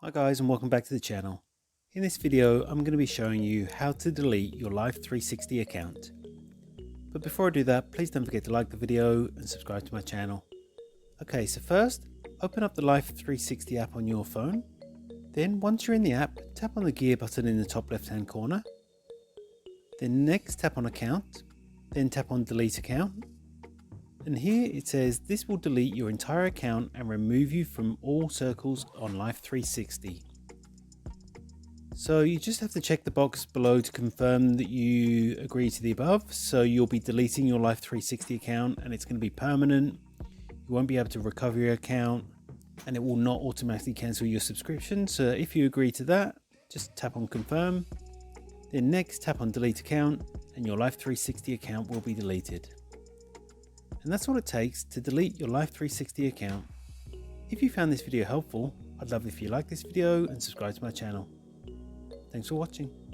Hi guys, and welcome back to the channel. In this video I'm going to be showing you how to delete your Life360 account. But before I do that, please don't forget to like the video and subscribe to my channel. Okay, so first open up the Life360 app on your phone. Then once you're in the app, tap on the gear button in the top left hand corner. Then next tap on account, then tap on delete account. And here it says this will delete your entire account and remove you from all circles on Life360. So you just have to check the box below to confirm that you agree to the above. So you'll be deleting your Life360 account and it's going to be permanent. You won't be able to recover your account and it will not automatically cancel your subscription. So if you agree to that, just tap on confirm. Then next tap on delete account and your Life360 account will be deleted. And that's all it takes to delete your Life360 account. If you found this video helpful, I'd love it if you like this video and subscribe to my channel. Thanks for watching.